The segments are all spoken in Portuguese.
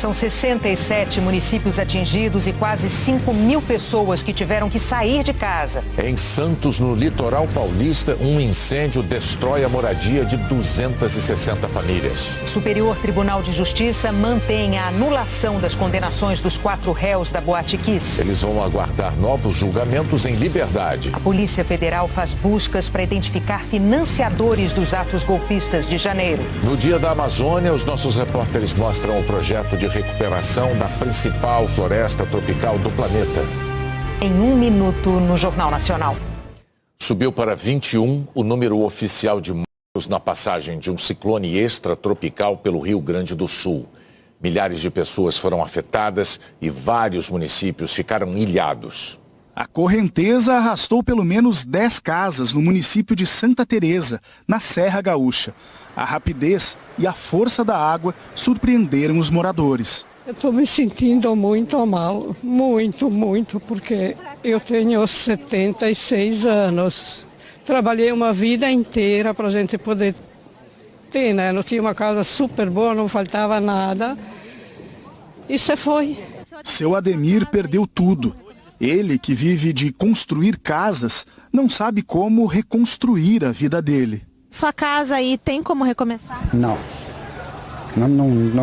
São 67 municípios atingidos e quase 5.000 pessoas que tiveram que sair de casa. Em Santos, no litoral paulista, um incêndio destrói a moradia de 260 famílias. O Superior Tribunal de Justiça mantém a anulação das condenações dos 4 réus da Boate Kiss. Eles vão aguardar novos julgamentos em liberdade. A Polícia Federal faz buscas para identificar financiadores dos atos golpistas de janeiro. No Dia da Amazônia, os nossos repórteres mostram o projeto de recuperação da principal floresta tropical do planeta. Em 1 minuto no Jornal Nacional. Subiu para 21 o número oficial de mortos na passagem de um ciclone extratropical pelo Rio Grande do Sul. Milhares de pessoas foram afetadas e vários municípios ficaram ilhados. A correnteza arrastou pelo menos 10 casas no município de Santa Teresa, na Serra Gaúcha. A rapidez e a força da água surpreenderam os moradores. Eu estou me sentindo muito mal, muito, porque eu tenho 76 anos. Trabalhei uma vida inteira para a gente poder ter, né? Não tinha uma casa super boa, não faltava nada. E você foi. Seu Ademir perdeu tudo. Ele, que vive de construir casas, não sabe como reconstruir a vida dele. Sua casa aí tem como recomeçar? Não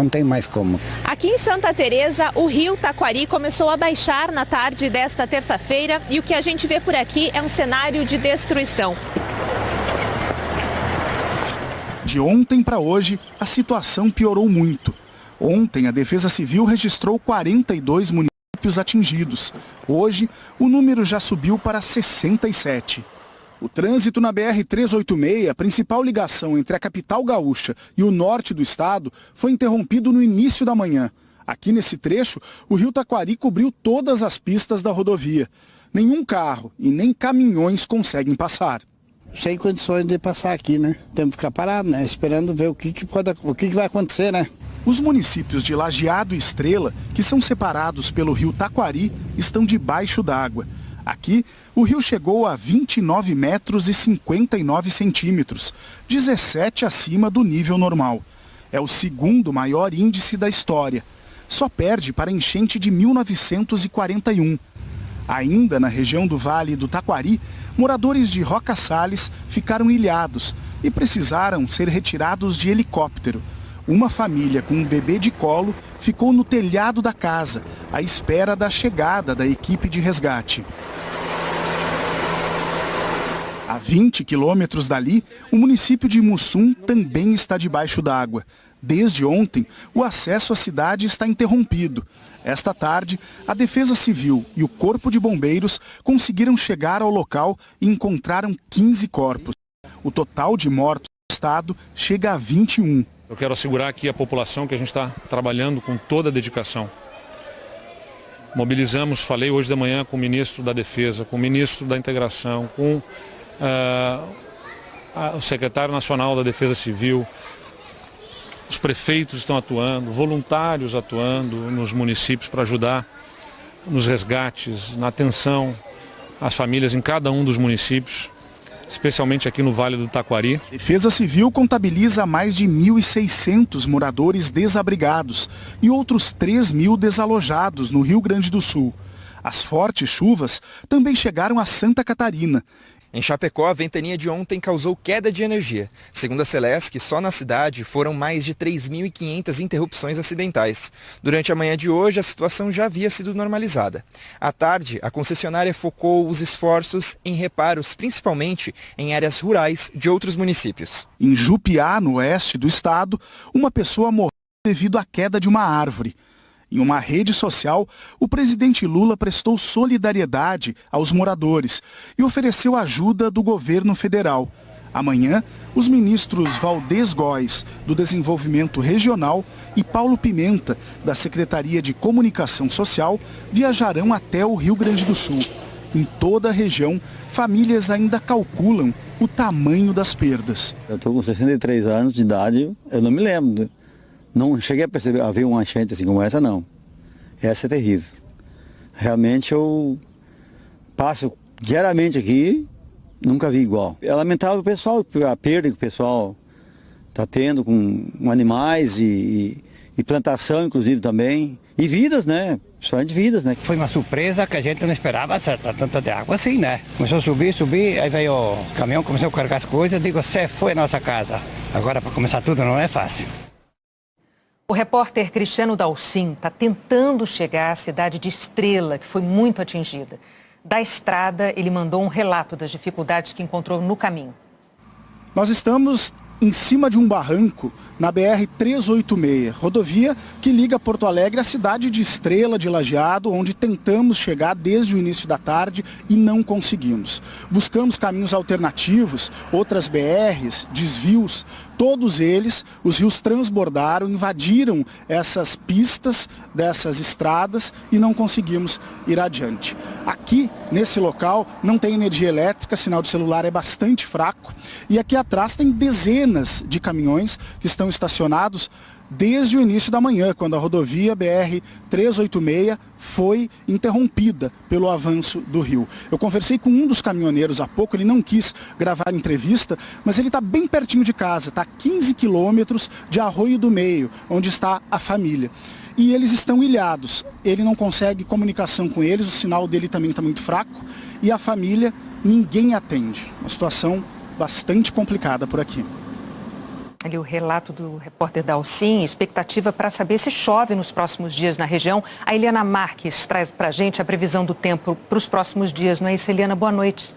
tem mais como. Aqui em Santa Teresa, o rio Taquari começou a baixar na tarde desta terça-feira e o que a gente vê por aqui é um cenário de destruição. De ontem para hoje, a situação piorou muito. Ontem, a Defesa Civil registrou 42 municípios atingidos. Hoje, o número já subiu para 67. O trânsito na BR-386, principal ligação entre a capital gaúcha e o norte do estado, foi interrompido no início da manhã. Aqui nesse trecho, o rio Taquari cobriu todas as pistas da rodovia. Nenhum carro e nem caminhões conseguem passar. Sem condições de passar aqui, né? Temos que ficar parado, né? Esperando ver o que vai acontecer, né? Os municípios de Lajeado e Estrela, que são separados pelo rio Taquari, estão debaixo d'água. Aqui, o rio chegou a 29 metros e 59 centímetros, 17 acima do nível normal. É o segundo maior índice da história. Só perde para a enchente de 1941. Ainda na região do Vale do Taquari, moradores de Roca Salles ficaram ilhados e precisaram ser retirados de helicóptero. Uma família com um bebê de colo ficou no telhado da casa, à espera da chegada da equipe de resgate. A 20 quilômetros dali, o município de Mussum também está debaixo d'água. Desde ontem, o acesso à cidade está interrompido. Esta tarde, a Defesa Civil e o Corpo de Bombeiros conseguiram chegar ao local e encontraram 15 corpos. O total de mortos no estado chega a 21. Eu quero assegurar aqui à população que a gente está trabalhando com toda a dedicação. Mobilizamos, falei hoje de manhã com o ministro da Defesa, com o ministro da Integração, com o secretário nacional da Defesa Civil. Os prefeitos estão atuando, voluntários atuando nos municípios para ajudar nos resgates, na atenção às famílias em cada um dos municípios, especialmente aqui no Vale do Taquari. A Defesa Civil contabiliza mais de 1.600 moradores desabrigados e outros 3.000 desalojados no Rio Grande do Sul. As fortes chuvas também chegaram a Santa Catarina. Em Chapecó, a ventania de ontem causou queda de energia. Segundo a Celesc, só na cidade foram mais de 3.500 interrupções acidentais. Durante a manhã de hoje, a situação já havia sido normalizada. À tarde, a concessionária focou os esforços em reparos, principalmente em áreas rurais de outros municípios. Em Jupiá, no oeste do estado, uma pessoa morreu devido à queda de uma árvore. Em uma rede social, o presidente Lula prestou solidariedade aos moradores e ofereceu ajuda do governo federal. Amanhã, os ministros Valdez Góes, do Desenvolvimento Regional, e Paulo Pimenta, da Secretaria de Comunicação Social, viajarão até o Rio Grande do Sul. Em toda a região, famílias ainda calculam o tamanho das perdas. Eu estou com 63 anos de idade, eu não me lembro. Não cheguei a ver uma enchente assim como essa, não. Essa é terrível. Realmente eu passo diariamente aqui, nunca vi igual. É lamentável o pessoal, a perda que o pessoal está tendo com animais e e plantação, inclusive, também. E vidas, né? Principalmente vidas, né? Foi uma surpresa que a gente não esperava tanta de água assim, né? Começou a subir, aí veio o caminhão, começou a carregar as coisas, digo, você foi a nossa casa. Agora, para começar tudo, não é fácil. O repórter Cristiano Dalcin está tentando chegar à cidade de Estrela, que foi muito atingida. Da estrada, ele mandou um relato das dificuldades que encontrou no caminho. Nós estamos em cima de um barranco na BR-386, rodovia que liga Porto Alegre à cidade de Estrela de Lajeado, onde tentamos chegar desde o início da tarde e não conseguimos. Buscamos caminhos alternativos, outras BRs, desvios, todos eles, os rios transbordaram, invadiram essas pistas dessas estradas e não conseguimos ir adiante. Aqui, nesse local, não tem energia elétrica, sinal de celular é bastante fraco e aqui atrás tem dezenas de caminhões que estão estacionados desde o início da manhã, quando a rodovia BR-386 foi interrompida pelo avanço do rio. Eu conversei com um dos caminhoneiros há pouco, ele não quis gravar entrevista, mas ele está bem pertinho de casa, está a 15 quilômetros de Arroio do Meio, onde está a família. E eles estão ilhados, ele não consegue comunicação com eles, o sinal dele também está muito fraco, e a família, ninguém atende. Uma situação bastante complicada por aqui. Ali o relato do repórter Dalcin, expectativa para saber se chove nos próximos dias na região. A Eliana Marques traz para a gente a previsão do tempo para os próximos dias, não é isso, Eliana? Boa noite.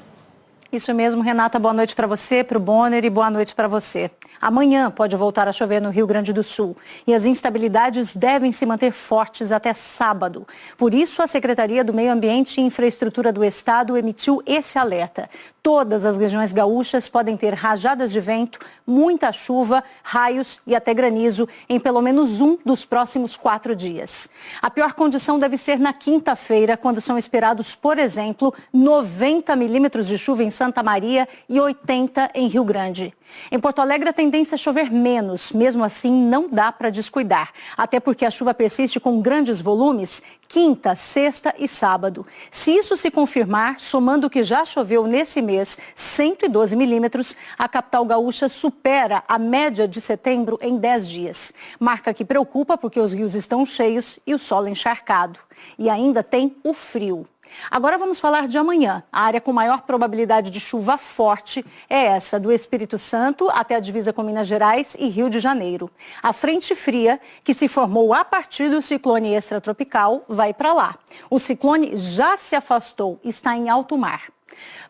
Isso mesmo, Renata, boa noite para você, para o Bonner e boa noite para você. Amanhã pode voltar a chover no Rio Grande do Sul e as instabilidades devem se manter fortes até sábado. Por isso, a Secretaria do Meio Ambiente e Infraestrutura do Estado emitiu esse alerta. Todas as regiões gaúchas podem ter rajadas de vento, muita chuva, raios e até granizo em pelo menos um dos próximos 4 dias. A pior condição deve ser na quinta-feira, quando são esperados, por exemplo, 90 milímetros de chuva em Santa Maria e 80 em Rio Grande. Em Porto Alegre, a tendência é chover menos. Mesmo assim, não dá para descuidar. Até porque a chuva persiste com grandes volumes quinta, sexta e sábado. Se isso se confirmar, somando o que já choveu nesse mês, 112 milímetros, a capital gaúcha supera a média de setembro em 10 dias. Marca que preocupa porque os rios estão cheios e o solo encharcado. E ainda tem o frio. Agora vamos falar de amanhã. A área com maior probabilidade de chuva forte é essa, do Espírito Santo até a divisa com Minas Gerais e Rio de Janeiro. A frente fria, que se formou a partir do ciclone extratropical, vai para lá. O ciclone já se afastou, está em alto mar.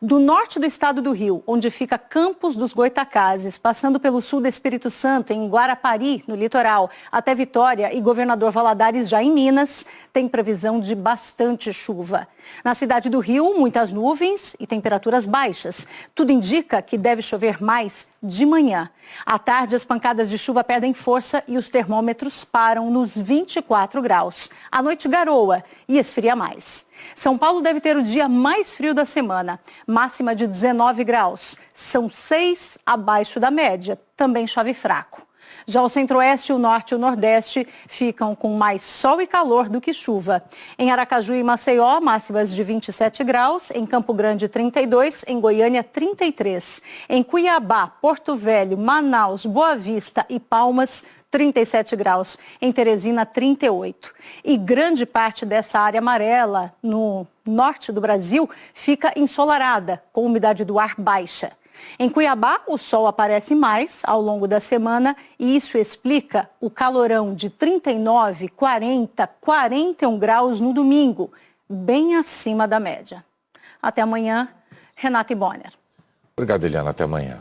Do norte do estado do Rio, onde fica Campos dos Goitacazes, passando pelo sul do Espírito Santo, em Guarapari, no litoral, até Vitória e Governador Valadares, já em Minas, tem previsão de bastante chuva. Na cidade do Rio, muitas nuvens e temperaturas baixas. Tudo indica que deve chover mais de manhã. À tarde, as pancadas de chuva perdem força e os termômetros param nos 24 graus. À noite, garoa e esfria mais. São Paulo deve ter o dia mais frio da semana, máxima de 19 graus. São 6 abaixo da média, também chove fraco. Já o centro-oeste, o norte e o nordeste ficam com mais sol e calor do que chuva. Em Aracaju e Maceió, máximas de 27 graus, em Campo Grande 32, em Goiânia 33. Em Cuiabá, Porto Velho, Manaus, Boa Vista e Palmas, 37 graus, em Teresina 38. E grande parte dessa área amarela no norte do Brasil fica ensolarada, com umidade do ar baixa. Em Cuiabá, o sol aparece mais ao longo da semana e isso explica o calorão de 39, 40, 41 graus no domingo, bem acima da média. Até amanhã, Renata e Bonner. Obrigado, Eliana. Até amanhã.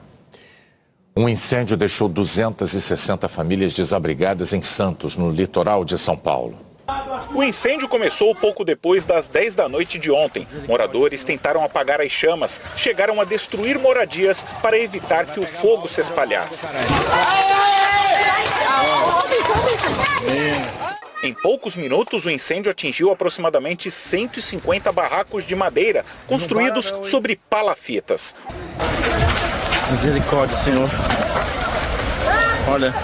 Um incêndio deixou 260 famílias desabrigadas em Santos, no litoral de São Paulo. O incêndio começou pouco depois das 10 da noite de ontem. Moradores tentaram apagar as chamas, chegaram a destruir moradias para evitar que o fogo se espalhasse. Em poucos minutos, o incêndio atingiu aproximadamente 150 barracos de madeira, construídos sobre palafitas. Misericórdia, Senhor. Olha,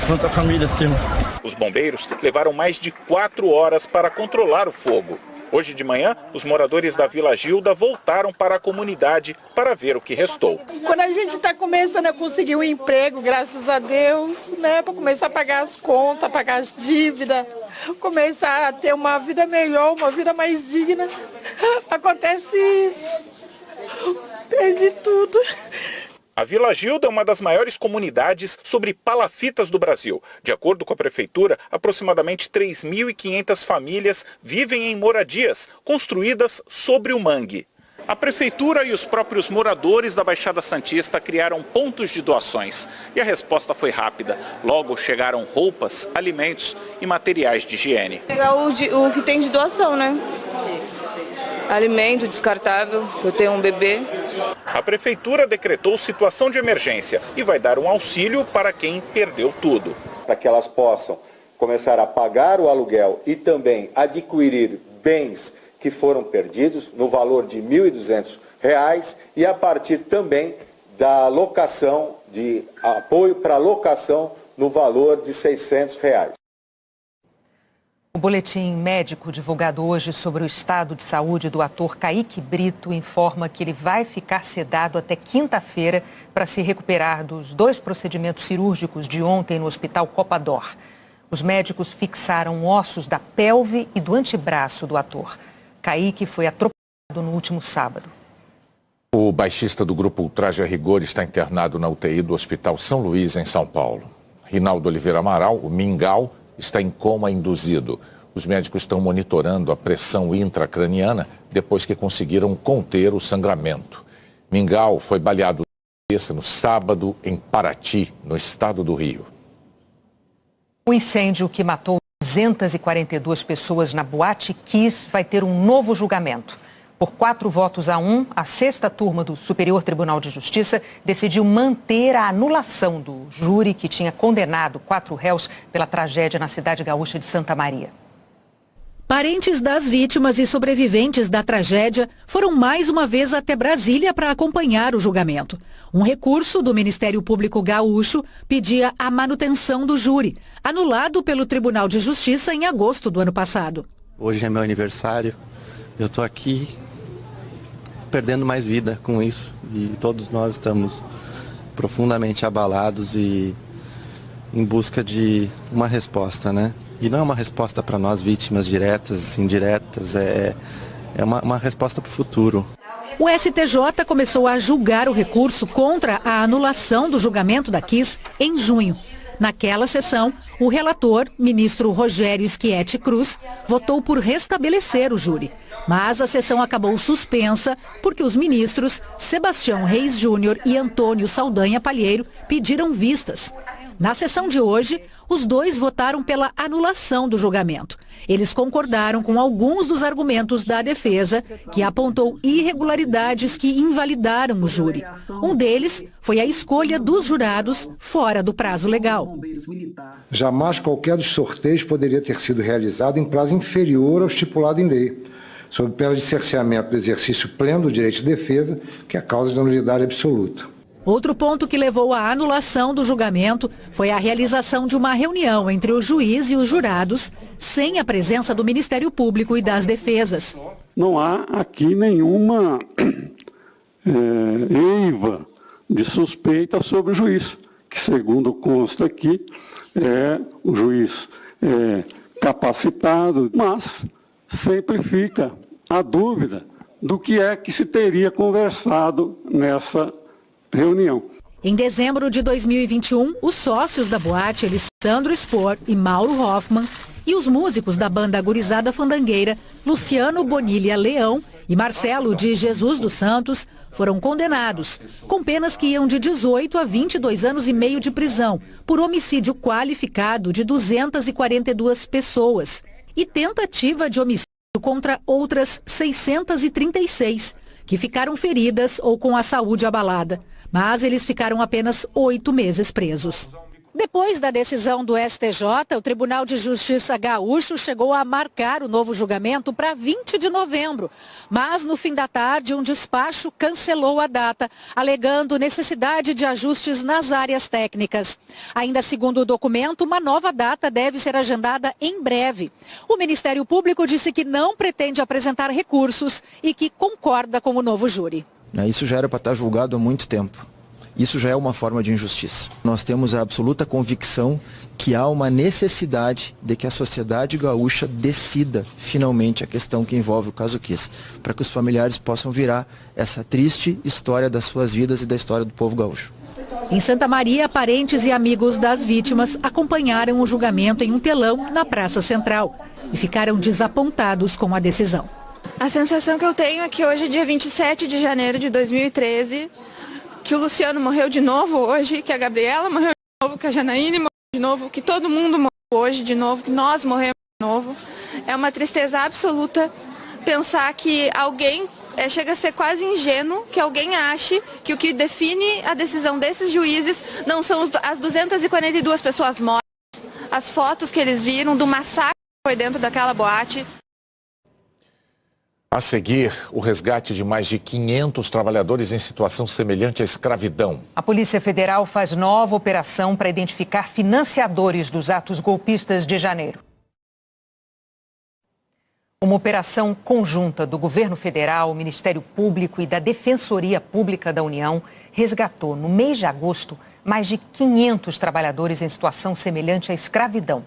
quanta família, Senhor. Os bombeiros levaram mais de 4 horas para controlar o fogo. Hoje de manhã, os moradores da Vila Gilda voltaram para a comunidade para ver o que restou. Quando a gente está começando a conseguir um emprego, graças a Deus, né, para começar a pagar as contas, pagar as dívidas, começar a ter uma vida melhor, uma vida mais digna, acontece isso. Perdi tudo. A Vila Gilda é uma das maiores comunidades sobre palafitas do Brasil. De acordo com a prefeitura, aproximadamente 3.500 famílias vivem em moradias construídas sobre o mangue. A prefeitura e os próprios moradores da Baixada Santista criaram pontos de doações. E a resposta foi rápida. Logo chegaram roupas, alimentos e materiais de higiene. Pegar o que tem de doação, né? Alimento descartável, eu tenho um bebê. A prefeitura decretou situação de emergência e vai dar um auxílio para quem perdeu tudo. Para que elas possam começar a pagar o aluguel e também adquirir bens que foram perdidos no valor de R$ 1.200 e a partir também da locação, de apoio para locação no valor de R$ 600. O boletim médico divulgado hoje sobre o estado de saúde do ator Kaique Brito informa que ele vai ficar sedado até quinta-feira para se recuperar dos 2 procedimentos cirúrgicos de ontem no Hospital Copa-Dor. Os médicos fixaram ossos da pelve e do antebraço do ator. Kaique foi atropelado no último sábado. O baixista do grupo Ultraje a Rigor está internado na UTI do Hospital São Luís, em São Paulo. Rinaldo Oliveira Amaral, o Mingau, está em coma induzido. Os médicos estão monitorando a pressão intracraniana depois que conseguiram conter o sangramento. Mingau foi baleado na cabeça no sábado em Paraty, no estado do Rio. O incêndio que matou 242 pessoas na Boate Kiss vai ter um novo julgamento. Por 4-1, a 6ª turma do Superior Tribunal de Justiça decidiu manter a anulação do júri que tinha condenado 4 réus pela tragédia na cidade gaúcha de Santa Maria. Parentes das vítimas e sobreviventes da tragédia foram mais uma vez até Brasília para acompanhar o julgamento. Um recurso do Ministério Público Gaúcho pedia a manutenção do júri, anulado pelo Tribunal de Justiça em agosto do ano passado. Hoje é meu aniversário, eu estou aqui perdendo mais vida com isso e todos nós estamos profundamente abalados e em busca de uma resposta, né? E não é uma resposta para nós vítimas diretas, indiretas, é uma resposta para o futuro. O STJ começou a julgar o recurso contra a anulação do julgamento da Kiss em junho. Naquela sessão, o relator, ministro Rogério Schietti Cruz, votou por restabelecer o júri. Mas a sessão acabou suspensa porque os ministros Sebastião Reis Júnior e Antônio Saldanha Palheiro pediram vistas. Na sessão de hoje, os dois votaram pela anulação do julgamento. Eles concordaram com alguns dos argumentos da defesa, que apontou irregularidades que invalidaram o júri. Um deles foi a escolha dos jurados fora do prazo legal. Jamais qualquer dos sorteios poderia ter sido realizado em prazo inferior ao estipulado em lei, sob pena de cerceamento do exercício pleno do direito de defesa, que é a causa de nulidade absoluta. Outro ponto que levou à anulação do julgamento foi a realização de uma reunião entre o juiz e os jurados, sem a presença do Ministério Público e das defesas. Não há aqui nenhuma eiva de suspeita sobre o juiz, que segundo consta aqui, o juiz capacitado, mas sempre fica a dúvida do que é que se teria conversado nessa reunião. Em dezembro de 2021, os sócios da boate, Alessandro Spor e Mauro Hoffman, e os músicos da banda Gurizada Fandangueira, Luciano Bonilha Leão e Marcelo de Jesus dos Santos, foram condenados, com penas que iam de 18 a 22 anos e meio de prisão, por homicídio qualificado de 242 pessoas e tentativa de homicídio contra outras 636, que ficaram feridas ou com a saúde abalada. Mas eles ficaram apenas 8 meses presos. Depois da decisão do STJ, o Tribunal de Justiça Gaúcho chegou a marcar o novo julgamento para 20 de novembro. Mas, no fim da tarde, um despacho cancelou a data, alegando necessidade de ajustes nas áreas técnicas. Ainda segundo o documento, uma nova data deve ser agendada em breve. O Ministério Público disse que não pretende apresentar recursos e que concorda com o novo júri. Isso já era para estar julgado há muito tempo. Isso já é uma forma de injustiça. Nós temos a absoluta convicção que há uma necessidade de que a sociedade gaúcha decida finalmente a questão que envolve o caso Kiss, para que os familiares possam virar essa triste história das suas vidas e da história do povo gaúcho. Em Santa Maria, parentes e amigos das vítimas acompanharam o julgamento em um telão na Praça Central e ficaram desapontados com a decisão. A sensação que eu tenho é que hoje, dia 27 de janeiro de 2013, que o Luciano morreu de novo hoje, que a Gabriela morreu de novo, que a Janaíne morreu de novo, que todo mundo morreu hoje de novo, que nós morremos de novo. É uma tristeza absoluta pensar que alguém, chega a ser quase ingênuo, que alguém ache que o que define a decisão desses juízes não são as 242 pessoas mortas, as fotos que eles viram do massacre que foi dentro daquela boate. A seguir, o resgate de mais de 500 trabalhadores em situação semelhante à escravidão. A Polícia Federal faz nova operação para identificar financiadores dos atos golpistas de janeiro. Uma operação conjunta do Governo Federal, o Ministério Público e da Defensoria Pública da União resgatou, no mês de agosto, mais de 500 trabalhadores em situação semelhante à escravidão.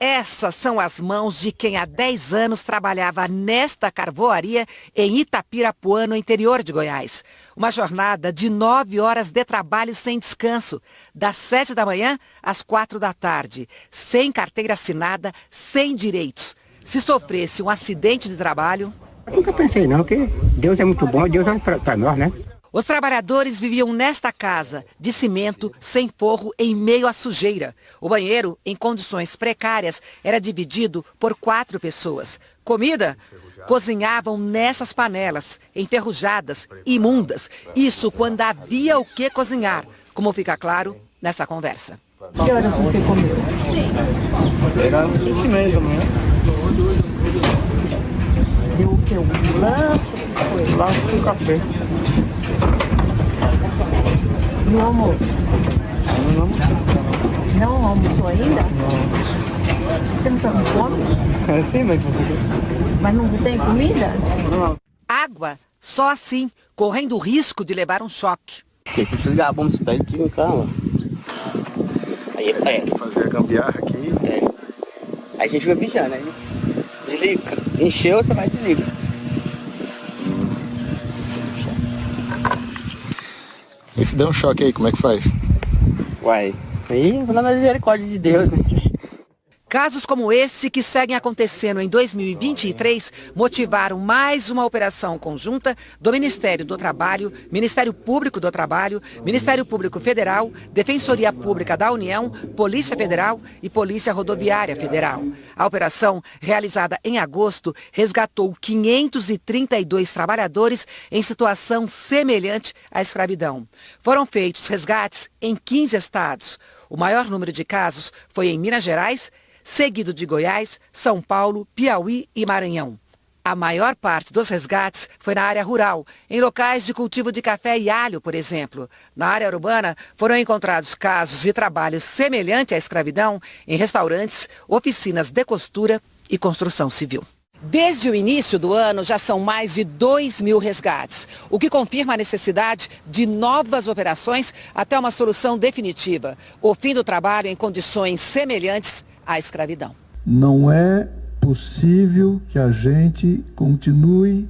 Essas são as mãos de quem há 10 anos trabalhava nesta carvoaria em Itapirapuã, no interior de Goiás. Uma jornada de 9 horas de trabalho sem descanso, das 7 da manhã às 4 da tarde, sem carteira assinada, sem direitos. Se sofresse um acidente de trabalho... Eu nunca pensei não, que Deus é muito bom, Deus é para nós, né? Os trabalhadores viviam nesta casa, de cimento, sem forro, em meio à sujeira. O banheiro, em condições precárias, era dividido por 4 pessoas. Comida? Cozinhavam nessas panelas, enferrujadas, imundas. Isso quando havia o que cozinhar, como fica claro nessa conversa. Que horas você comeu? Era 5h30 da manhã. Deu o quê? Um lanche? Foi lanche com café. No almoço? Não almoçou. Não almoçou ainda? Não. Você não está com fome? Sim, mas você quer. Mas não tem comida? Não. Água, só assim, correndo o risco de levar um choque. Tem que desligar a bomba de pele aqui no carro. Aí fazer a gambiarra aqui. Aí a gente fica vigiando, aí desliga. Encheu, você vai desligar. E se der um choque aí, como é que faz? Uai, aí na misericórdia de Deus, né? Casos como esse, que seguem acontecendo em 2023, motivaram mais uma operação conjunta do Ministério do Trabalho, Ministério Público do Trabalho, Ministério Público Federal, Defensoria Pública da União, Polícia Federal e Polícia Rodoviária Federal. A operação, realizada em agosto, resgatou 532 trabalhadores em situação semelhante à escravidão. Foram feitos resgates em 15 estados. O maior número de casos foi em Minas Gerais, seguido de Goiás, São Paulo, Piauí e Maranhão. A maior parte dos resgates foi na área rural, em locais de cultivo de café e alho, por exemplo. Na área urbana, foram encontrados casos de trabalho semelhante à escravidão em restaurantes, oficinas de costura e construção civil. Desde o início do ano, já são mais de 2.000 resgates, o que confirma a necessidade de novas operações até uma solução definitiva. O fim do trabalho em condições semelhantes à escravidão. Não é possível que a gente continue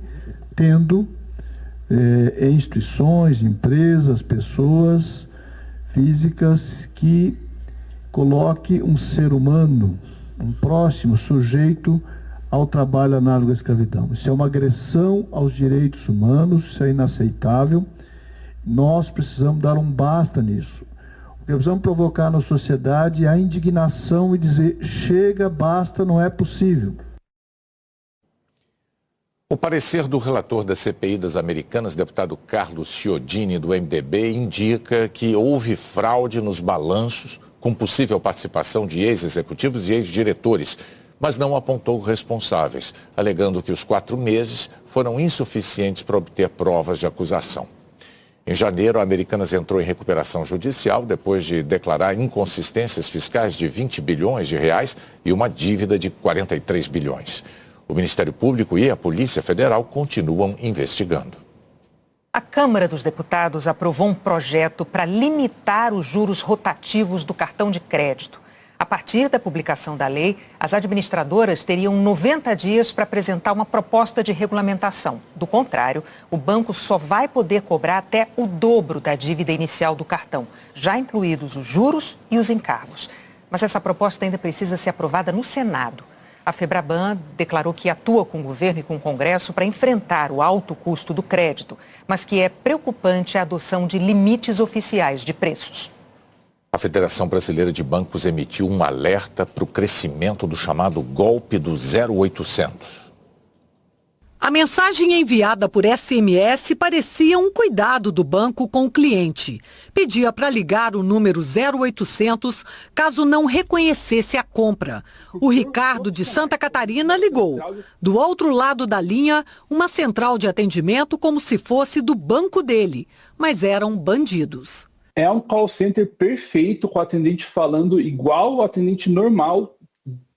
tendo instituições, empresas, pessoas físicas que coloque um ser humano, um próximo sujeito ao trabalho análogo à escravidão. Isso é uma agressão aos direitos humanos, isso é inaceitável. Nós precisamos dar um basta nisso. O que precisamos provocar na sociedade é a indignação e dizer, chega, basta, não é possível. O parecer do relator da CPI das Americanas, deputado Carlos Chiodini, do MDB, indica que houve fraude nos balanços com possível participação de ex-executivos e ex-diretores, mas não apontou responsáveis, alegando que os 4 meses foram insuficientes para obter provas de acusação. Em janeiro, a Americanas entrou em recuperação judicial depois de declarar inconsistências fiscais de 20 bilhões de reais e uma dívida de 43 bilhões. O Ministério Público e a Polícia Federal continuam investigando. A Câmara dos Deputados aprovou um projeto para limitar os juros rotativos do cartão de crédito. A partir da publicação da lei, as administradoras teriam 90 dias para apresentar uma proposta de regulamentação. Do contrário, o banco só vai poder cobrar até o dobro da dívida inicial do cartão, já incluídos os juros e os encargos. Mas essa proposta ainda precisa ser aprovada no Senado. A Febraban declarou que atua com o governo e com o Congresso para enfrentar o alto custo do crédito, mas que é preocupante a adoção de limites oficiais de preços. A Federação Brasileira de Bancos emitiu um alerta para o crescimento do chamado golpe do 0800. A mensagem enviada por SMS parecia um cuidado do banco com o cliente. Pedia para ligar o número 0800 caso não reconhecesse a compra. O Ricardo de Santa Catarina ligou. Do outro lado da linha, uma central de atendimento como se fosse do banco dele, mas eram bandidos. É um call center perfeito, com o atendente falando igual ao atendente normal,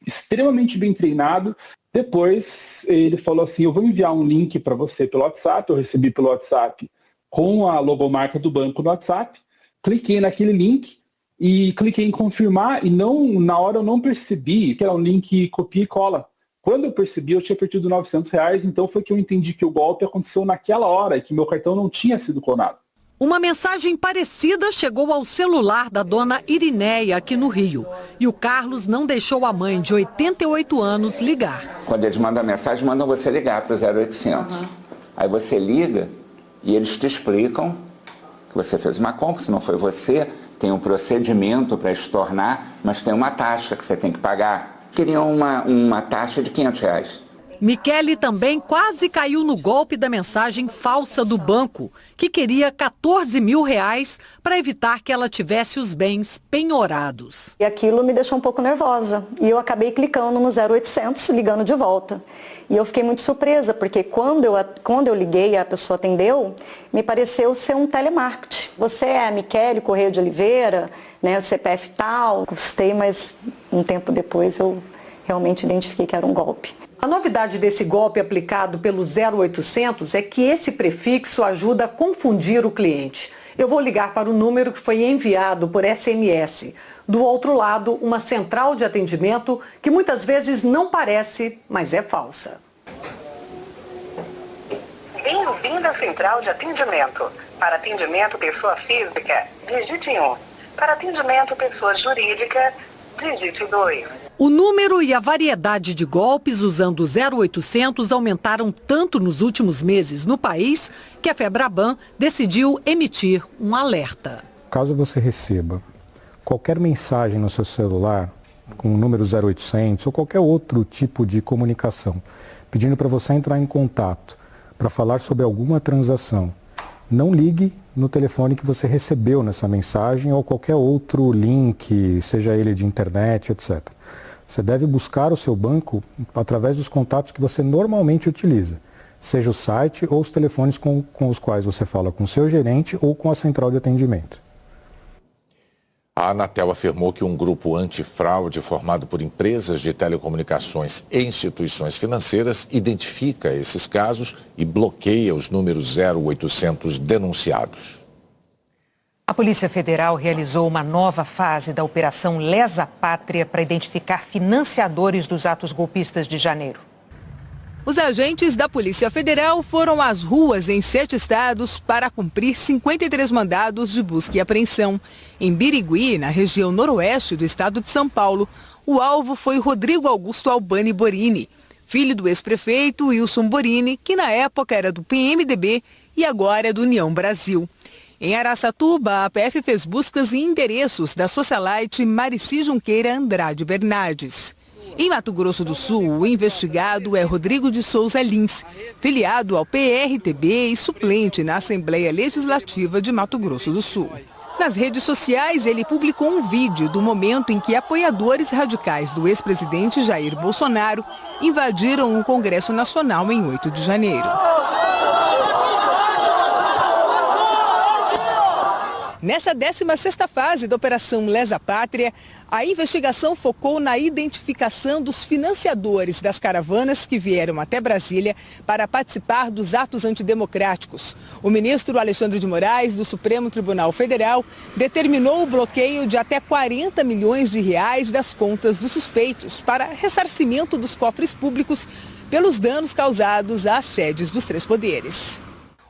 extremamente bem treinado. Depois ele falou assim, eu vou enviar um link para você pelo WhatsApp, eu recebi pelo WhatsApp com a logomarca do banco no WhatsApp, cliquei naquele link e cliquei em confirmar e na hora eu não percebi que era um link copia e cola. Quando eu percebi, eu tinha perdido R$900, então foi que eu entendi que o golpe aconteceu naquela hora e que meu cartão não tinha sido clonado. Uma mensagem parecida chegou ao celular da dona Irineia aqui no Rio. E o Carlos não deixou a mãe de 88 anos ligar. Quando eles mandam a mensagem, mandam você ligar para o 0800. Aí você liga e eles te explicam que você fez uma compra, se não foi você, tem um procedimento para estornar, mas tem uma taxa que você tem que pagar. Queriam uma taxa de R$500. Michele também quase caiu no golpe da mensagem falsa do banco, que queria R$14 mil para evitar que ela tivesse os bens penhorados. E aquilo me deixou um pouco nervosa. E eu acabei clicando no 0800, ligando de volta. E eu fiquei muito surpresa, porque quando eu liguei e a pessoa atendeu, me pareceu ser um telemarketing. Você é a Michele Correia de Oliveira, né, o CPF tal. Custei, mas um tempo depois eu realmente identifiquei que era um golpe. A novidade desse golpe aplicado pelo 0800 é que esse prefixo ajuda a confundir o cliente. Eu vou ligar para o número que foi enviado por SMS. Do outro lado, uma central de atendimento que muitas vezes não parece, mas é falsa. Bem-vindo à central de atendimento. Para atendimento pessoa física, digite 1. Para atendimento pessoa jurídica, digite 2. O número e a variedade de golpes usando o 0800 aumentaram tanto nos últimos meses no país que a Febraban decidiu emitir um alerta. Caso você receba qualquer mensagem no seu celular com o número 0800 ou qualquer outro tipo de comunicação pedindo para você entrar em contato para falar sobre alguma transação, não ligue no telefone que você recebeu nessa mensagem ou qualquer outro link, seja ele de internet, etc. Você deve buscar o seu banco através dos contatos que você normalmente utiliza, seja o site ou os telefones com os quais você fala com o seu gerente ou com a central de atendimento. A Anatel afirmou que um grupo antifraude formado por empresas de telecomunicações e instituições financeiras identifica esses casos e bloqueia os números 0800 denunciados. A Polícia Federal realizou uma nova fase da Operação Lesa Pátria para identificar financiadores dos atos golpistas de janeiro. Os agentes da Polícia Federal foram às ruas em 7 estados para cumprir 53 mandados de busca e apreensão. Em Birigui, na região noroeste do estado de São Paulo, o alvo foi Rodrigo Augusto Albani Borini, filho do ex-prefeito Wilson Borini, que na época era do PMDB e agora é do União Brasil. Em Araçatuba, a PF fez buscas em endereços da socialite Marici Junqueira Andrade Bernardes. Em Mato Grosso do Sul, o investigado é Rodrigo de Souza Lins, filiado ao PRTB e suplente na Assembleia Legislativa de Mato Grosso do Sul. Nas redes sociais, ele publicou um vídeo do momento em que apoiadores radicais do ex-presidente Jair Bolsonaro invadiram o Congresso Nacional em 8 de janeiro. Nessa 16ª fase da Operação Lesa Pátria, a investigação focou na identificação dos financiadores das caravanas que vieram até Brasília para participar dos atos antidemocráticos. O ministro Alexandre de Moraes, do Supremo Tribunal Federal, determinou o bloqueio de até 40 milhões de reais das contas dos suspeitos para ressarcimento dos cofres públicos pelos danos causados às sedes dos 3 poderes.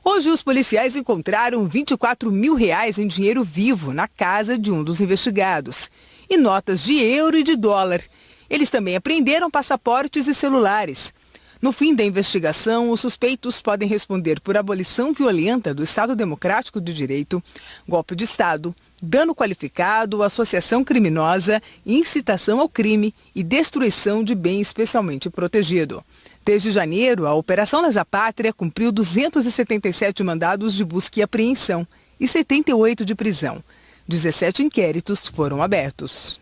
Hoje, os policiais encontraram 24 mil reais em dinheiro vivo na casa de um dos investigados e notas de euro e de dólar. Eles também apreenderam passaportes e celulares. No fim da investigação, os suspeitos podem responder por abolição violenta do Estado Democrático de Direito, golpe de Estado, dano qualificado, associação criminosa, incitação ao crime e destruição de bem especialmente protegido. Desde janeiro, a Operação Lesa Pátria cumpriu 277 mandados de busca e apreensão e 78 de prisão. 17 inquéritos foram abertos.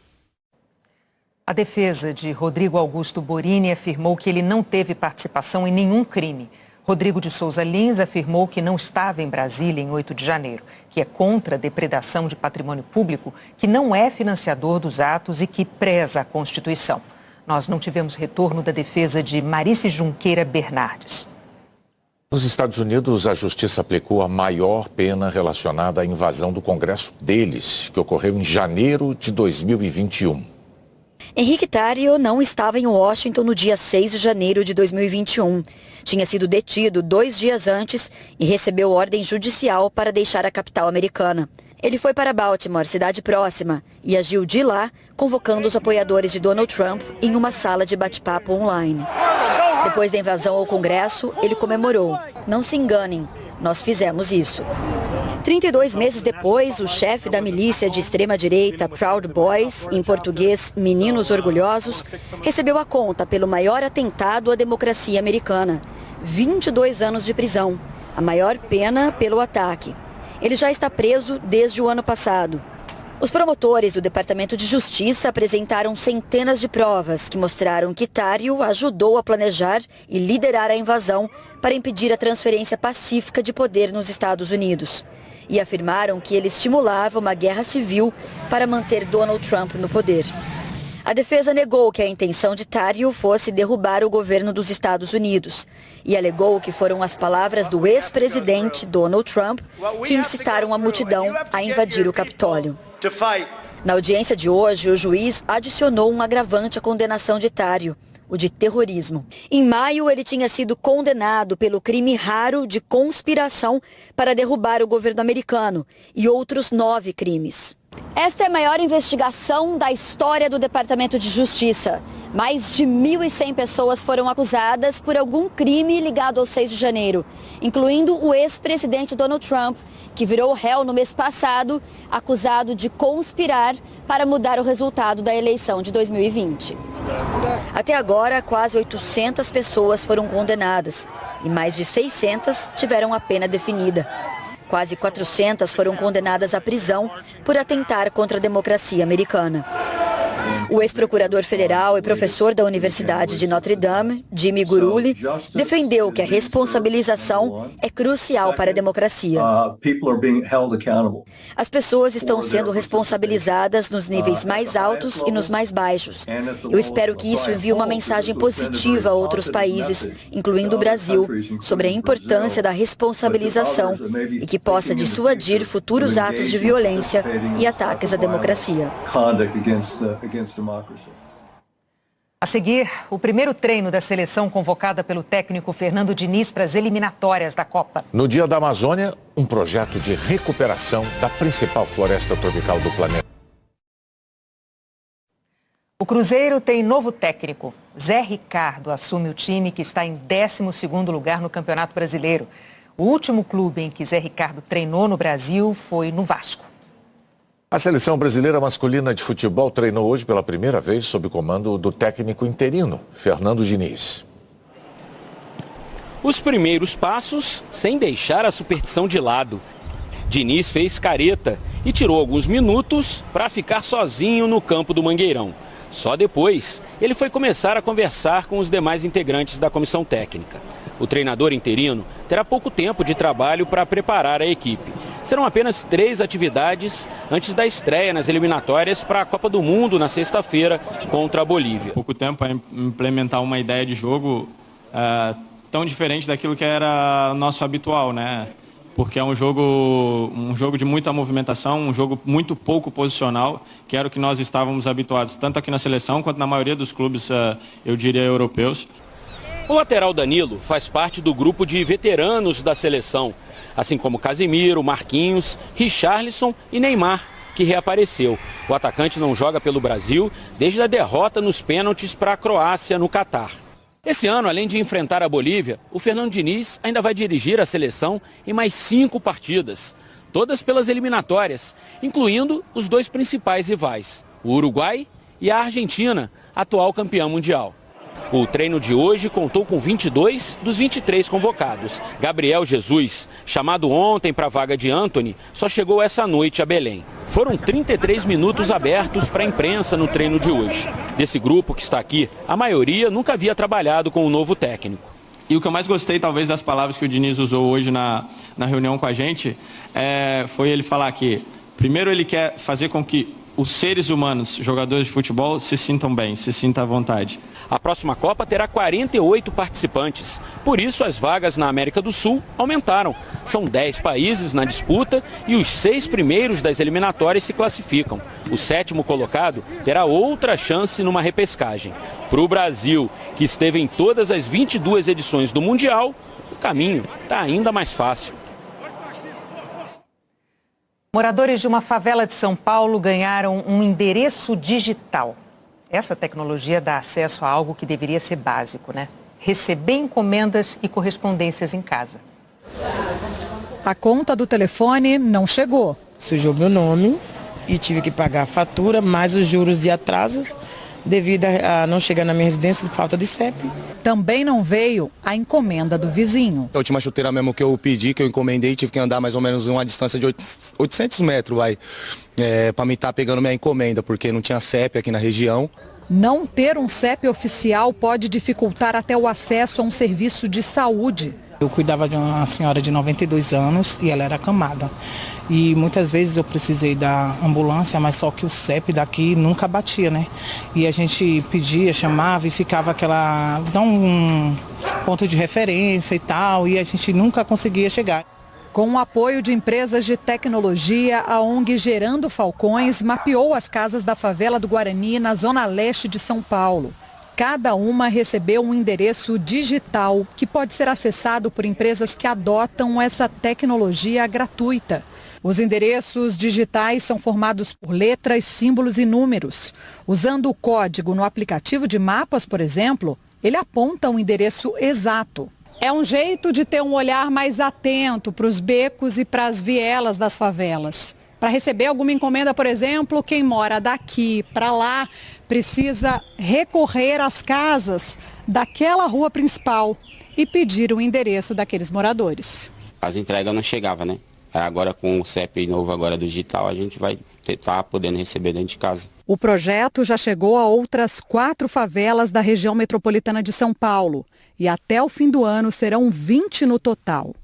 A defesa de Rodrigo Augusto Borini afirmou que ele não teve participação em nenhum crime. Rodrigo de Souza Lins afirmou que não estava em Brasília em 8 de janeiro, que é contra a depredação de patrimônio público, que não é financiador dos atos e que preza a Constituição. Nós não tivemos retorno da defesa de Marice Junqueira Bernardes. Nos Estados Unidos, a justiça aplicou a maior pena relacionada à invasão do Congresso deles, que ocorreu em janeiro de 2021. Henrique Tarrio não estava em Washington no dia 6 de janeiro de 2021. Tinha sido detido 2 dias antes e recebeu ordem judicial para deixar a capital americana. Ele foi para Baltimore, cidade próxima, e agiu de lá, convocando os apoiadores de Donald Trump em uma sala de bate-papo online. Depois da invasão ao Congresso, ele comemorou. Não se enganem, nós fizemos isso. 32 meses depois, o chefe da milícia de extrema-direita Proud Boys, em português Meninos Orgulhosos, recebeu a conta pelo maior atentado à democracia americana. 22 anos de prisão, a maior pena pelo ataque. Ele já está preso desde o ano passado. Os promotores do Departamento de Justiça apresentaram centenas de provas que mostraram que Tarrio ajudou a planejar e liderar a invasão para impedir a transferência pacífica de poder nos Estados Unidos. E afirmaram que ele estimulava uma guerra civil para manter Donald Trump no poder. A defesa negou que a intenção de Tarrio fosse derrubar o governo dos Estados Unidos e alegou que foram as palavras do ex-presidente Donald Trump que incitaram a multidão a invadir o Capitólio. Na audiência de hoje, o juiz adicionou um agravante à condenação de Tarrio, o de terrorismo. Em maio, ele tinha sido condenado pelo crime raro de conspiração para derrubar o governo americano e outros 9 crimes. Esta é a maior investigação da história do Departamento de Justiça. Mais de 1.100 pessoas foram acusadas por algum crime ligado ao 6 de janeiro, incluindo o ex-presidente Donald Trump, que virou réu no mês passado, acusado de conspirar para mudar o resultado da eleição de 2020. Até agora, quase 800 pessoas foram condenadas e mais de 600 tiveram a pena definida. Quase 400 foram condenadas à prisão por atentar contra a democracia americana. O ex-procurador federal e professor da Universidade de Notre Dame, Jimmy Guruli, defendeu que a responsabilização é crucial para a democracia. As pessoas estão sendo responsabilizadas nos níveis mais altos e nos mais baixos. Eu espero que isso envie uma mensagem positiva a outros países, incluindo o Brasil, sobre a importância da responsabilização e que possa dissuadir futuros atos de violência e ataques à democracia. A seguir, o primeiro treino da seleção convocada pelo técnico Fernando Diniz para as eliminatórias da Copa. No Dia da Amazônia, um projeto de recuperação da principal floresta tropical do planeta. O Cruzeiro tem novo técnico. Zé Ricardo assume o time que está em 12º lugar no Campeonato Brasileiro. O último clube em que Zé Ricardo treinou no Brasil foi no Vasco. A seleção brasileira masculina de futebol treinou hoje pela primeira vez sob o comando do técnico interino, Fernando Diniz. Os primeiros passos sem deixar a superstição de lado. Diniz fez careta e tirou alguns minutos para ficar sozinho no campo do Mangueirão. Só depois ele foi começar a conversar com os demais integrantes da comissão técnica. O treinador interino terá pouco tempo de trabalho para preparar a equipe. Serão apenas 3 atividades antes da estreia nas eliminatórias para a Copa do Mundo na sexta-feira contra a Bolívia. Pouco tempo para implementar uma ideia de jogo tão diferente daquilo que era nosso habitual, né? Porque é um jogo de muita movimentação, um jogo muito pouco posicional, que era o que nós estávamos habituados, tanto aqui na seleção quanto na maioria dos clubes, eu diria, europeus. O lateral Danilo faz parte do grupo de veteranos da seleção, assim como Casemiro, Marquinhos, Richarlison e Neymar, que reapareceu. O atacante não joga pelo Brasil desde a derrota nos pênaltis para a Croácia no Catar. Esse ano, além de enfrentar a Bolívia, o Fernando Diniz ainda vai dirigir a seleção em mais 5 partidas, todas pelas eliminatórias, incluindo os 2 principais rivais, o Uruguai e a Argentina, atual campeã mundial. O treino de hoje contou com 22 dos 23 convocados. Gabriel Jesus, chamado ontem para a vaga de Antony, só chegou essa noite a Belém. Foram 33 minutos abertos para a imprensa no treino de hoje. Desse grupo que está aqui, a maioria nunca havia trabalhado com o novo técnico. E o que eu mais gostei, talvez, das palavras que o Diniz usou hoje na reunião com a gente, foi ele falar que, primeiro, ele quer fazer com que os seres humanos, jogadores de futebol, se sintam bem, se sintam à vontade. A próxima Copa terá 48 participantes. Por isso, as vagas na América do Sul aumentaram. São 10 países na disputa e os 6 primeiros das eliminatórias se classificam. O 7º colocado terá outra chance numa repescagem. Para o Brasil, que esteve em todas as 22 edições do Mundial, o caminho está ainda mais fácil. Moradores de uma favela de São Paulo ganharam um endereço digital. Essa tecnologia dá acesso a algo que deveria ser básico, né? Receber encomendas e correspondências em casa. A conta do telefone não chegou. Sujou meu nome e tive que pagar a fatura, mais os juros de atrasos, devido a não chegar na minha residência por falta de CEP. Também não veio a encomenda do vizinho. A última chuteira mesmo que eu pedi, que eu encomendei, tive que andar mais ou menos uma distância de 800 metros, para mim estar pegando minha encomenda, porque não tinha CEP aqui na região. Não ter um CEP oficial pode dificultar até o acesso a um serviço de saúde. Eu cuidava de uma senhora de 92 anos e ela era acamada. E muitas vezes eu precisei da ambulância, mas só que o CEP daqui nunca batia, né? E a gente pedia, chamava e ficava um ponto de referência e tal, e a gente nunca conseguia chegar. Com o apoio de empresas de tecnologia, a ONG Gerando Falcões mapeou as casas da favela do Guarani na zona leste de São Paulo. Cada uma recebeu um endereço digital que pode ser acessado por empresas que adotam essa tecnologia gratuita. Os endereços digitais são formados por letras, símbolos e números. Usando o código no aplicativo de mapas, por exemplo, ele aponta um endereço exato. É um jeito de ter um olhar mais atento para os becos e para as vielas das favelas. Para receber alguma encomenda, por exemplo, quem mora daqui para lá precisa recorrer às casas daquela rua principal e pedir o endereço daqueles moradores. As entregas não chegavam, né? Agora com o CEP novo agora do digital, a gente vai estar podendo receber dentro de casa. O projeto já chegou a outras 4 favelas da região metropolitana de São Paulo. E até o fim do ano serão 20 no total.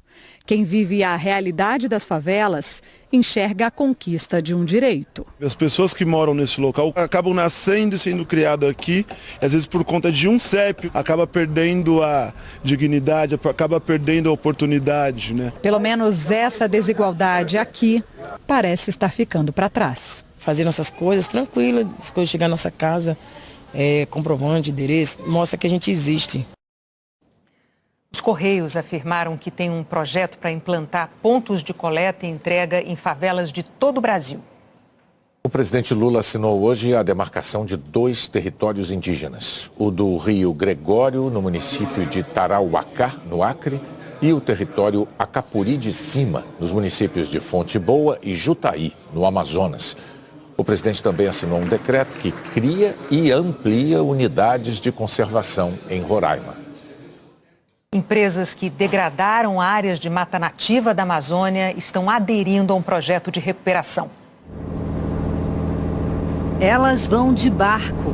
Quem vive a realidade das favelas enxerga a conquista de um direito. As pessoas que moram nesse local acabam nascendo e sendo criadas aqui, e às vezes por conta de um CEP, acaba perdendo a dignidade, acaba perdendo a oportunidade, né? Pelo menos essa desigualdade aqui parece estar ficando para trás. Fazer nossas coisas tranquilas, as coisas chegar na nossa casa, comprovante, endereço, mostra que a gente existe. Os Correios afirmaram que tem um projeto para implantar pontos de coleta e entrega em favelas de todo o Brasil. O presidente Lula assinou hoje a demarcação de 2 territórios indígenas. O do Rio Gregório, no município de Tarauacá, no Acre, e o território Acapuri de Cima, nos municípios de Fonte Boa e Jutaí, no Amazonas. O presidente também assinou um decreto que cria e amplia unidades de conservação em Roraima. Empresas que degradaram áreas de mata nativa da Amazônia estão aderindo a um projeto de recuperação. Elas vão de barco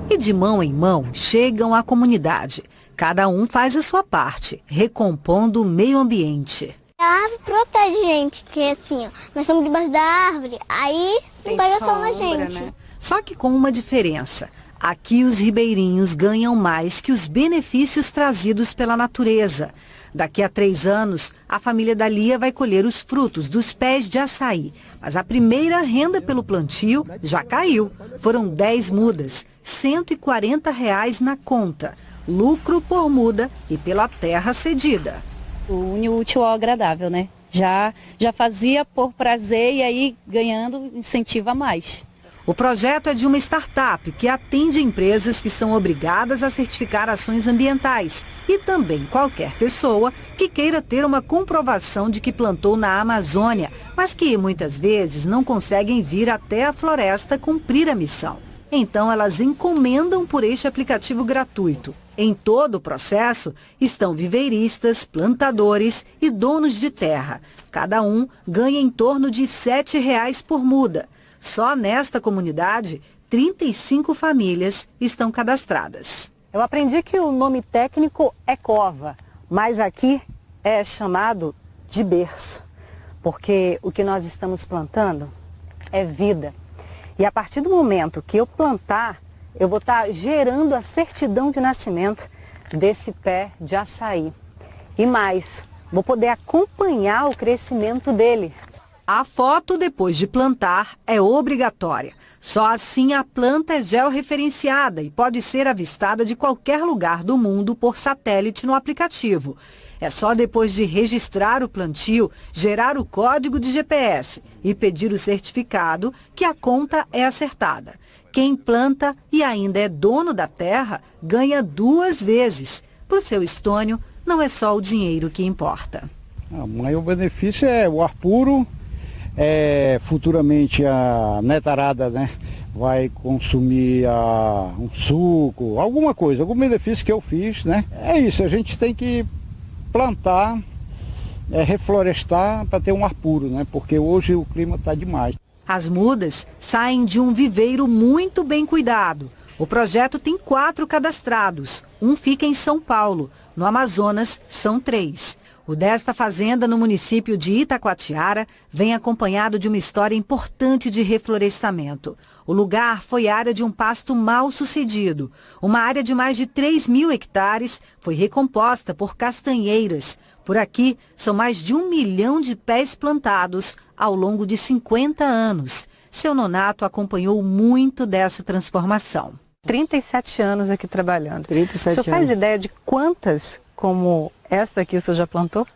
e de mão em mão chegam à comunidade. Cada um faz a sua parte, recompondo o meio ambiente. A árvore protege a gente, porque assim, ó, nós estamos debaixo da árvore, aí não pega sol na gente. Né? Só que com uma diferença. Aqui os ribeirinhos ganham mais que os benefícios trazidos pela natureza. Daqui a 3 anos, a família da Lia vai colher os frutos dos pés de açaí. Mas a primeira renda pelo plantio já caiu. Foram 10 mudas, R$ 140 na conta. Lucro por muda e pela terra cedida. Une o útil ao agradável, né? Já fazia por prazer e aí ganhando incentiva mais. O projeto é de uma startup que atende empresas que são obrigadas a certificar ações ambientais e também qualquer pessoa que queira ter uma comprovação de que plantou na Amazônia, mas que muitas vezes não conseguem vir até a floresta cumprir a missão. Então elas encomendam por este aplicativo gratuito. Em todo o processo estão viveiristas, plantadores e donos de terra. Cada um ganha em torno de R$ 7 por muda. Só nesta comunidade, 35 famílias estão cadastradas. Eu aprendi que o nome técnico é cova, mas aqui é chamado de berço, porque o que nós estamos plantando é vida. E a partir do momento que eu plantar, eu vou estar gerando a certidão de nascimento desse pé de açaí. E mais, vou poder acompanhar o crescimento dele. A foto depois de plantar é obrigatória. Só assim a planta é georreferenciada e pode ser avistada de qualquer lugar do mundo por satélite no aplicativo. É só depois de registrar o plantio, gerar o código de GPS e pedir o certificado que a conta é acertada. Quem planta e ainda é dono da terra ganha 2 vezes. Para o seu estônio, não é só o dinheiro que importa. O maior benefício é o ar puro, futuramente a netarada, né, vai consumir um suco, alguma coisa, algum benefício que eu fiz, né? É isso, a gente tem que plantar, reflorestar para ter um ar puro, né? Porque hoje o clima está demais. As mudas saem de um viveiro muito bem cuidado. O projeto tem 4 cadastrados. Um fica em São Paulo. No Amazonas, são 3. O desta fazenda, no município de Itacoatiara, vem acompanhado de uma história importante de reflorestamento. O lugar foi área de um pasto mal sucedido. Uma área de mais de 3.000 hectares foi recomposta por castanheiras. Por aqui, são mais de 1 milhão de pés plantados ao longo de 50 anos. Seu Nonato acompanhou muito dessa transformação. 37 anos aqui trabalhando. 37 anos. O senhor faz ideia de quantas como essa aqui o senhor já plantou?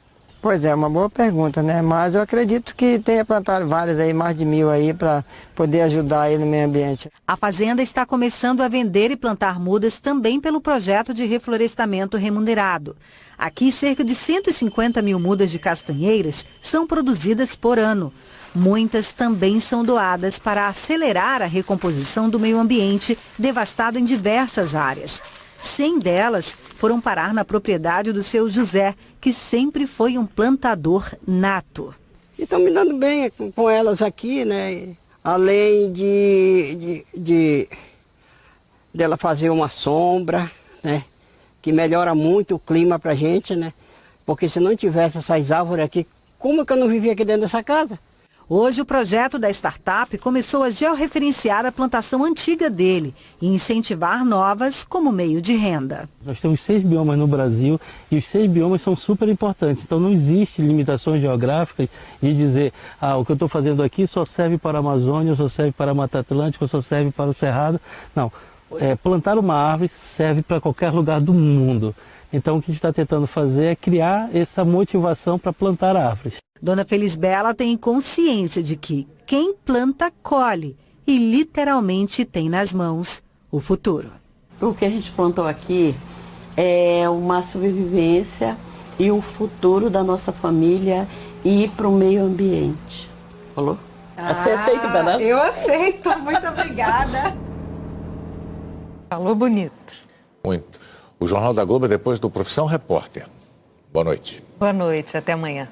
Pois é, uma boa pergunta, né? Mas eu acredito que tenha plantado várias aí, mais de 1.000 aí, para poder ajudar aí no meio ambiente. A fazenda está começando a vender e plantar mudas também pelo projeto de reflorestamento remunerado. Aqui, cerca de 150 mil mudas de castanheiras são produzidas por ano. Muitas também são doadas para acelerar a recomposição do meio ambiente devastado em diversas áreas. 100 delas foram parar na propriedade do seu José, que sempre foi um plantador nato. E estão me dando bem com elas aqui, né? Além dela fazer uma sombra, né? Que melhora muito o clima para a gente, né? Porque se não tivesse essas árvores aqui, como que eu não vivia aqui dentro dessa casa? Hoje, o projeto da startup começou a georreferenciar a plantação antiga dele e incentivar novas como meio de renda. Nós temos 6 biomas no Brasil e os 6 biomas são super importantes. Então não existe limitações geográficas de dizer o que eu estou fazendo aqui só serve para a Amazônia, só serve para a Mata Atlântica, só serve para o Cerrado. Não, plantar uma árvore serve para qualquer lugar do mundo. Então o que a gente está tentando fazer é criar essa motivação para plantar árvores. Dona Felisbela tem consciência de que quem planta, colhe e literalmente tem nas mãos o futuro. O que a gente plantou aqui é uma sobrevivência e o futuro da nossa família e para o meio ambiente. Falou? Você aceita o banana? Eu aceito, muito obrigada. Falou bonito. Muito. O Jornal da Globo é depois do Profissão Repórter. Boa noite. Boa noite, até amanhã.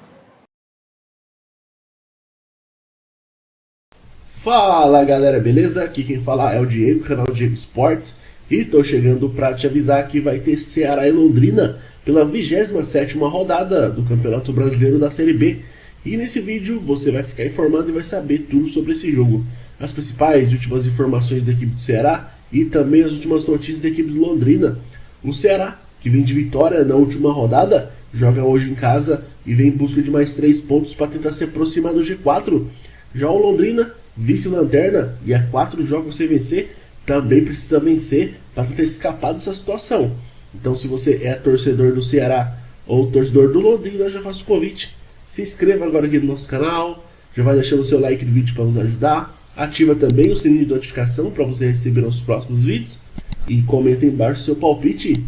Fala galera, beleza? Aqui quem fala é o Diego, canal Diego Esportes. E tô chegando para te avisar que vai ter Ceará e Londrina pela 27ª rodada do Campeonato Brasileiro da Série B. E nesse vídeo você vai ficar informado e vai saber tudo sobre esse jogo. As principais e últimas informações da equipe do Ceará e também as últimas notícias da equipe do Londrina. O Ceará, que vem de vitória na última rodada, joga hoje em casa e vem em busca de mais 3 pontos para tentar se aproximar do G4. Já o Londrina, vice-lanterna e há 4 jogos sem vencer, também precisa vencer para tentar escapar dessa situação. Então se você é torcedor do Ceará ou torcedor do Londrina, já faço o convite. Se inscreva agora aqui no nosso canal, já vai deixando o seu like no vídeo para nos ajudar. Ativa também o sininho de notificação para você receber os próximos vídeos. E comenta aí embaixo o seu palpite,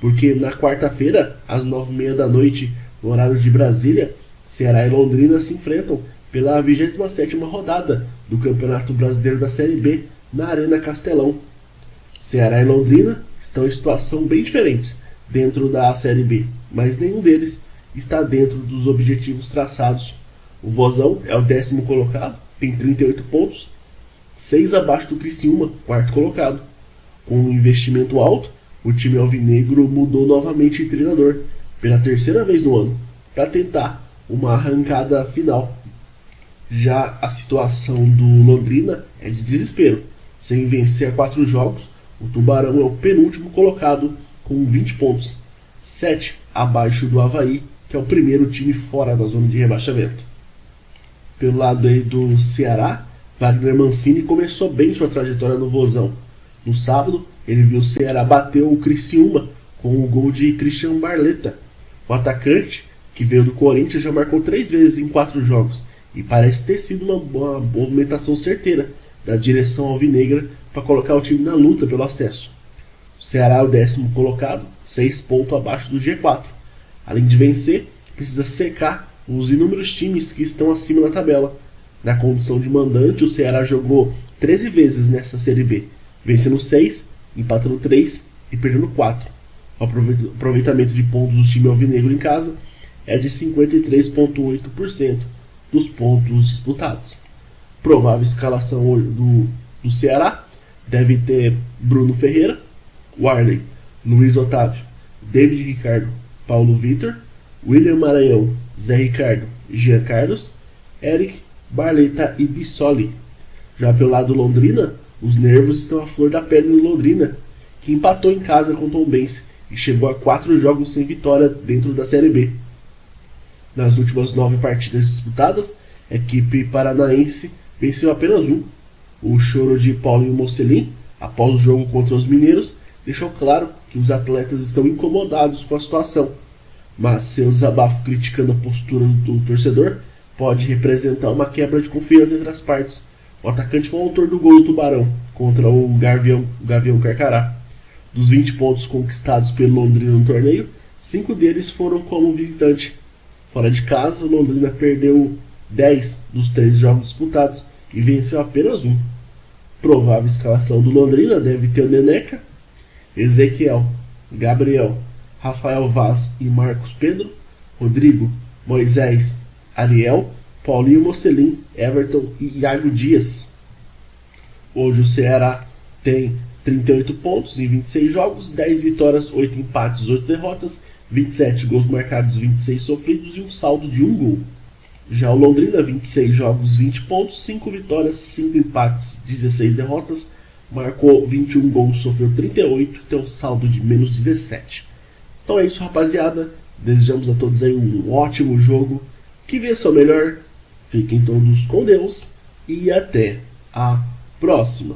porque na quarta-feira, às 9h30 da noite, no horário de Brasília, Ceará e Londrina se enfrentam pela 27ª rodada do Campeonato Brasileiro da Série B na Arena Castelão. Ceará e Londrina estão em situação bem diferentes dentro da Série B, mas nenhum deles está dentro dos objetivos traçados. O Vozão é o 10º colocado, tem 38 pontos, 6 abaixo do Criciúma, 4º colocado. Com um investimento alto, o time alvinegro mudou novamente de treinador pela 3ª vez no ano, para tentar uma arrancada final. Já a situação do Londrina é de desespero. Sem vencer 4 jogos, o Tubarão é o penúltimo colocado com 20 pontos, 7 abaixo do Avaí, que é o primeiro time fora da zona de rebaixamento. Pelo lado aí do Ceará, Wagner Mancini começou bem sua trajetória no Vozão. No sábado, ele viu o Ceará bater o Criciúma com o gol de Christian Barletta. O atacante, que veio do Corinthians, já marcou 3 vezes em 4 jogos e parece ter sido uma movimentação certeira da direção alvinegra para colocar o time na luta pelo acesso. O Ceará é o 10º colocado, 6 pontos abaixo do G4. Além de vencer, precisa secar os inúmeros times que estão acima na tabela. Na condição de mandante, o Ceará jogou 13 vezes nessa Série B, vencendo 6, empatando 3 e perdendo 4. O aproveitamento de pontos do time alvinegro em casa é de 53,8% dos pontos disputados. Provável escalação do Ceará deve ter Bruno Ferreira, Warley, Luiz Otávio, David Ricardo, Paulo Vitor, William Maranhão, Zé Ricardo, Jean Carlos, Eric, Barletta e Bissoli. Já pelo lado Londrina, os nervos estão à flor da pele no Londrina, que empatou em casa com o Tombense e chegou a 4 jogos sem vitória dentro da Série B. Nas últimas 9 partidas disputadas, a equipe paranaense venceu apenas 1. O choro de Paulinho Mocelin, após o jogo contra os mineiros, deixou claro que os atletas estão incomodados com a situação, mas seu desabafo criticando a postura do torcedor pode representar uma quebra de confiança entre as partes. O atacante foi o autor do gol do Tubarão contra o Gavião Carcará. Dos 20 pontos conquistados pelo Londrina no torneio, 5 deles foram como visitante. Fora de casa, o Londrina perdeu 10 dos 13 jogos disputados e venceu apenas 1. Provável escalação do Londrina deve ter o Neneca, Ezequiel, Gabriel, Rafael Vaz e Marcos Pedro, Rodrigo, Moisés, Ariel, Paulinho Mocelin, Everton e Iago Dias. Hoje o Ceará tem 38 pontos em 26 jogos, 10 vitórias, 8 empates, 8 derrotas, 27 gols marcados, 26 sofridos e um saldo de 1 gol. Já o Londrina, 26 jogos, 20 pontos, 5 vitórias, 5 empates, 16 derrotas, marcou 21 gols, sofreu 38, tem um saldo de menos 17. Então é isso, rapaziada. Desejamos a todos aí um ótimo jogo. Que vença o melhor. Fiquem todos com Deus e até a próxima.